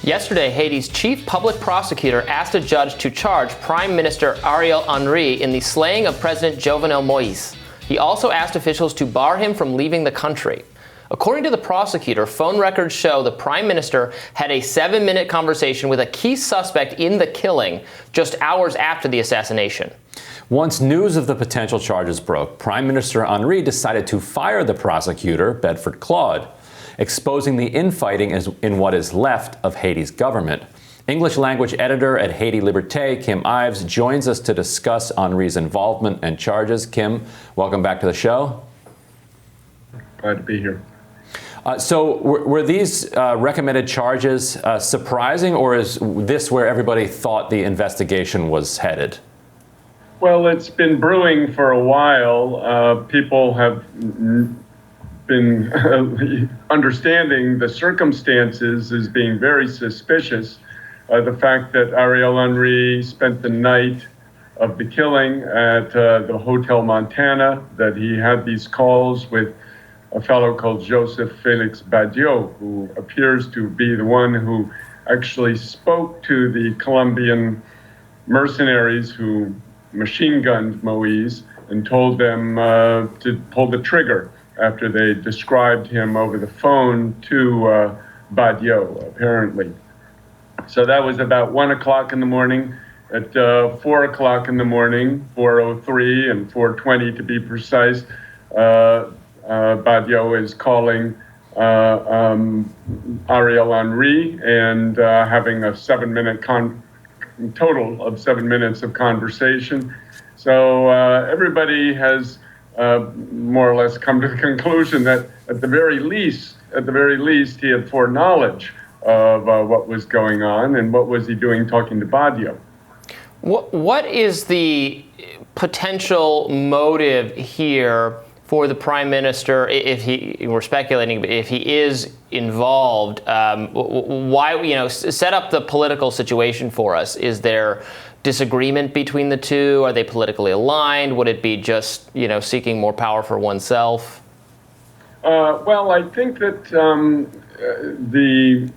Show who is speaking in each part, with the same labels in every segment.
Speaker 1: Yesterday, Haiti's chief public prosecutor asked a judge to charge Prime Minister Ariel Henry in the slaying of President Jovenel Moïse. He also asked officials to bar him from leaving the country. According to the prosecutor, phone records show the prime minister had a 7-minute conversation with a key suspect in the killing just hours after the assassination.
Speaker 2: Once news of the potential charges broke, Prime Minister Henry decided to fire the prosecutor, Bedford Claude, exposing the infighting in what is left of Haiti's government. English language editor at Haiti Liberté, Kim Ives, joins us to discuss Henry's involvement and charges. Kim, welcome back to the show.
Speaker 3: Glad to be here.
Speaker 2: So were these recommended charges surprising, or is this where everybody thought the investigation was headed?
Speaker 3: Well, it's been brewing for a while. People have been understanding the circumstances as being very suspicious. The fact that Ariel Henry spent the night of the killing at the Hotel Montana, that he had these calls with a fellow called Joseph Felix Badiou, who appears to be the one who actually spoke to the Colombian mercenaries who machine gunned Moïse and told them to pull the trigger after they described him over the phone to Badiou, apparently. So that was about 1 o'clock in the morning. At 4 o'clock in the morning, 4:03 and 4:20 to be precise, Badiou is calling Ariel Henry and having a 7-minute total of 7 minutes of conversation. So everybody has more or less come to the conclusion that at the very least, he had foreknowledge of what was going on, and what was he doing talking to Badiou.
Speaker 1: What is the potential motive here for the prime minister, if we're speculating, if he is involved? Why, set up the political situation for us. Is there disagreement between the two? Are they politically aligned? Would it be just, seeking more power for oneself?
Speaker 3: Well, I think that the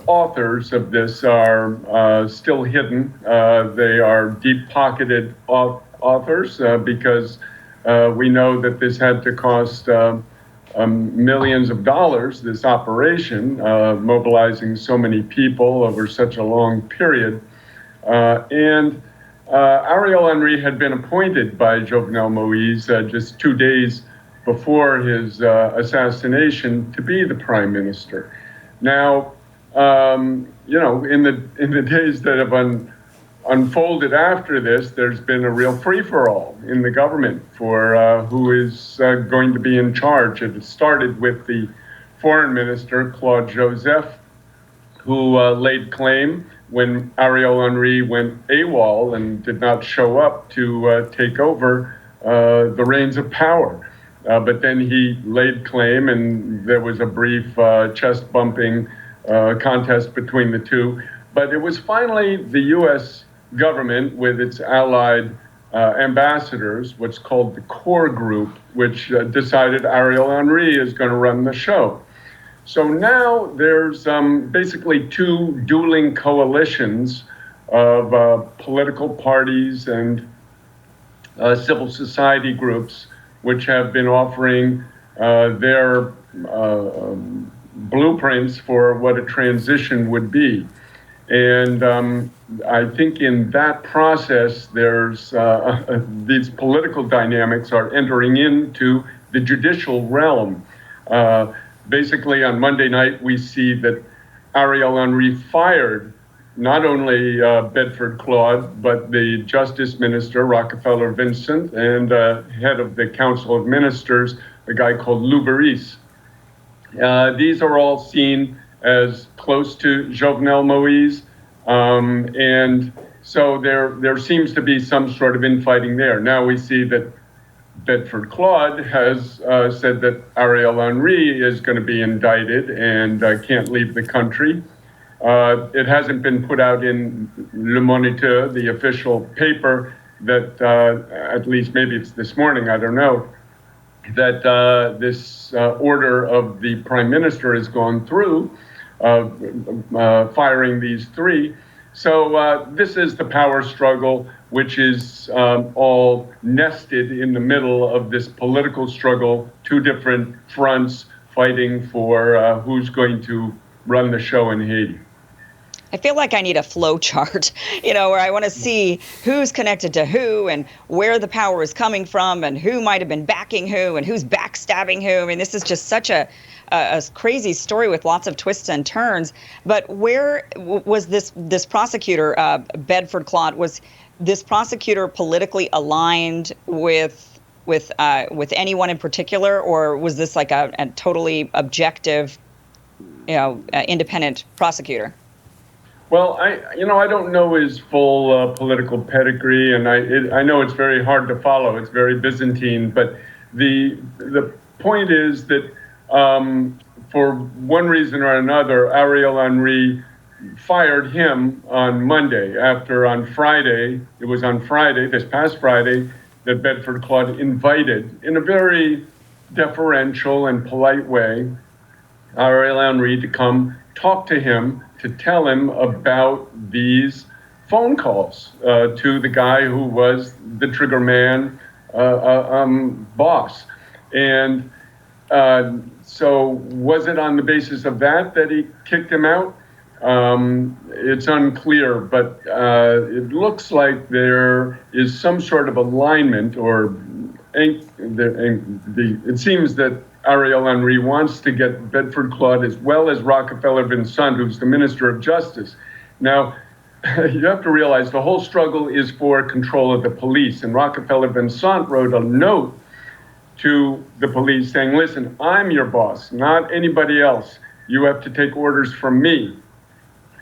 Speaker 3: authors of this are still hidden. They are deep-pocketed authors because we know that this had to cost millions of dollars, this operation, mobilizing so many people over such a long period. And Ariel Henry had been appointed by Jovenel Moïse just 2 days before his assassination to be the prime minister. Now, in the days that have unfolded after this, there's been a real free-for-all in the government for who is going to be in charge. It started with the foreign minister, Claude Joseph, who laid claim when Ariel Henry went AWOL and did not show up to take over the reins of power. But then he laid claim, and there was a brief chest-bumping contest between the two. But it was finally the U.S. government with its allied ambassadors, what's called the core group, which decided Ariel Henry is going to run the show. So now there's basically two dueling coalitions of political parties and civil society groups, which have been offering their blueprints for what a transition would be. And I think in that process, there's these political dynamics are entering into the judicial realm. Basically, on Monday night, we see that Ariel Henry fired not only Bedford Claude, but the Justice Minister, Rockefeller Vincent, and head of the Council of Ministers, a guy called Louveris. These are all seen as close to Jovenel Moïse, and so there seems to be some sort of infighting there. Now we see that Bedford Claude has said that Ariel Henry is going to be indicted and can't leave the country. It hasn't been put out in Le Moniteur, the official paper, that at least maybe it's this morning, I don't know, that this order of the prime minister has gone through. firing these three. So this is the power struggle, which is all nested in the middle of this political struggle, two different fronts fighting for who's going to run the show in Haiti.
Speaker 4: I feel like I need a flow chart, where I want to see who's connected to who and where the power is coming from and who might have been backing who and who's backstabbing who. I mean, this is just such a crazy story with lots of twists and turns. But where was this prosecutor, Bedford Claude, was this prosecutor politically aligned with anyone in particular, or was this like a totally objective, independent prosecutor?
Speaker 3: Well, I don't know his full political pedigree, and I know it's very hard to follow. It's very Byzantine, but the point is that for one reason or another, Ariel Henry fired him on Monday after this past Friday, that Bedford Claude invited, in a very deferential and polite way, Ariel Henry to come talk to him, to tell him about these phone calls to the guy who was the trigger man boss. And so was it on the basis of that he kicked him out? It's unclear, but it looks like there is some sort of alignment, or it seems that Ariel Henry wants to get Bedford Claude as well as Rockefeller Vincent, who's the Minister of Justice. Now, you have to realize the whole struggle is for control of the police, and Rockefeller Vincent wrote a note to the police saying, listen, I'm your boss, not anybody else. You have to take orders from me.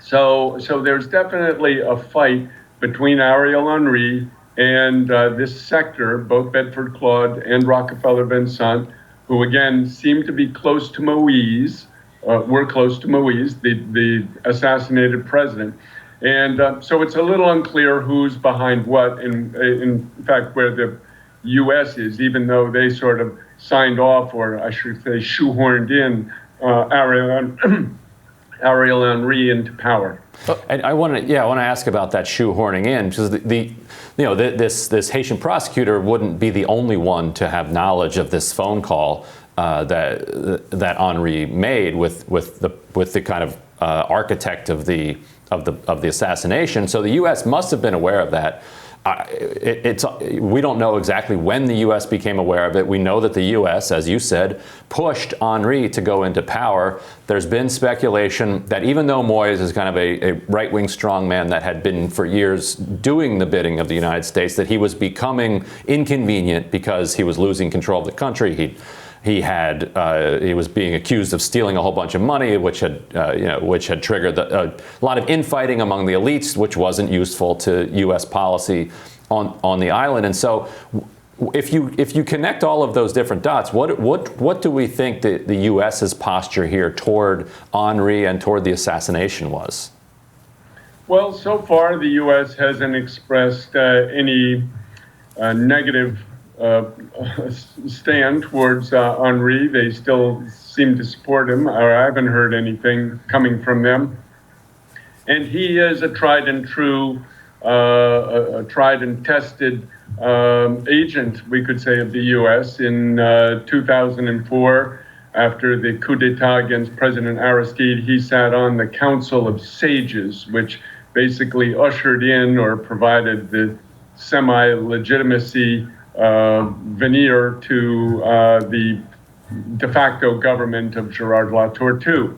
Speaker 3: So there's definitely a fight between Ariel Henry and this sector, both Bedford Claude and Rockefeller Vincent, who again seem to be close to Moïse, were close to Moïse, the assassinated president. And so it's a little unclear who's behind what, in fact, where the U.S. is, even though they sort of signed off, or I should say shoehorned in Ariel Henry into power.
Speaker 2: And I want to ask about that shoehorning in, because this Haitian prosecutor wouldn't be the only one to have knowledge of this phone call that Henry made with the kind of architect of the assassination. So the U.S. must have been aware of that. We don't know exactly when the U.S. became aware of it. We know that the U.S., as you said, pushed Henry to go into power. There's been speculation that even though Moïse is kind of a right-wing strongman that had been for years doing the bidding of the United States, that he was becoming inconvenient because he was losing control of the country. He was being accused of stealing a whole bunch of money, which had triggered a lot of infighting among the elites, which wasn't useful to U.S. policy on the island. And so, if you connect all of those different dots, what do we think the U.S.'s posture here toward Henry and toward the assassination was?
Speaker 3: Well, so far the U.S. hasn't expressed any negative stand towards Henry. They still seem to support him, or I haven't heard anything coming from them. And he is a tried and true, a tried and tested agent, we could say, of the U.S. In 2004, after the coup d'etat against President Aristide, he sat on the Council of Sages, which basically ushered in or provided the semi-legitimacy veneer to the de facto government of Gerard Latortue.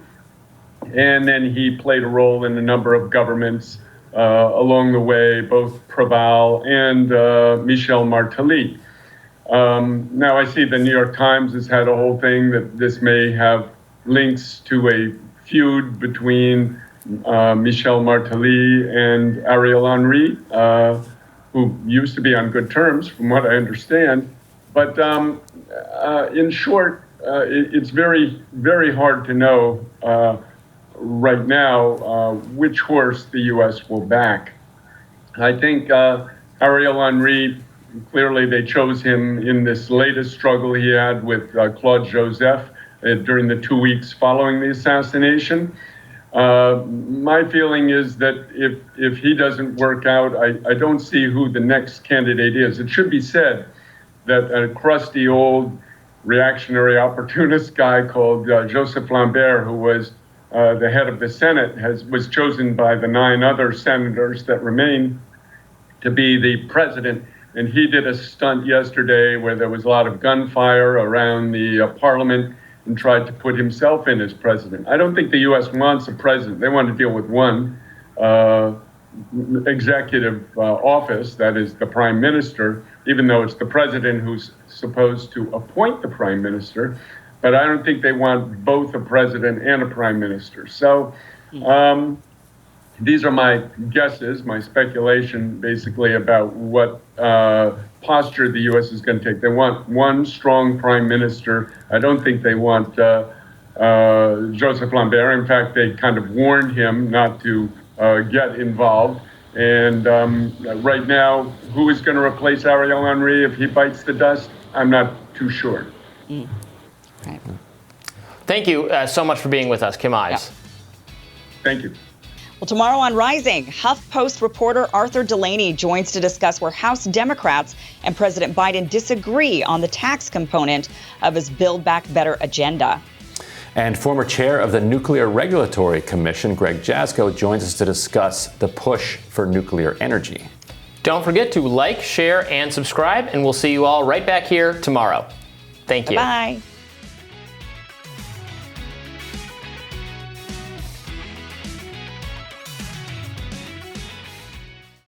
Speaker 3: And then he played a role in a number of governments along the way, both Proval and Michel Martelly. Now I see the New York Times has had a whole thing that this may have links to a feud between Michel Martelly and Ariel Henry, who used to be on good terms, from what I understand. But in short, it's very, very hard to know right now which horse the U.S. will back. I think Ariel Henry, clearly they chose him in this latest struggle he had with Claude Joseph during the 2 weeks following the assassination. My feeling is that if he doesn't work out, I don't see who the next candidate is. It should be said that a crusty old reactionary opportunist guy called Joseph Lambert, who was the head of the Senate, was chosen by the 9 other senators that remain to be the president. And he did a stunt yesterday where there was a lot of gunfire around the parliament and tried to put himself in as president. I don't think the U.S. wants a president. They want to deal with one executive office, that is the prime minister, even though it's the president who's supposed to appoint the prime minister. But I don't think they want both a president and a prime minister. So these are my guesses, my speculation, basically, about what posture the U.S. is going to take. They want one strong prime minister. I don't think they want Joseph Lambert. In fact, they kind of warned him not to get involved. And right now, who is going to replace Ariel Henry if he bites the dust? I'm not too sure.
Speaker 4: Right.
Speaker 1: Thank you so much for being with us, Kim Ives.
Speaker 3: Yeah. Thank you.
Speaker 4: Well, tomorrow on Rising, HuffPost reporter Arthur Delaney joins to discuss where House Democrats and President Biden disagree on the tax component of his Build Back Better agenda.
Speaker 2: And former chair of the Nuclear Regulatory Commission, Greg Jasko, joins us to discuss the push for nuclear energy.
Speaker 1: Don't forget to like, share, and subscribe, and we'll see you all right back here tomorrow. Thank you.
Speaker 4: Bye.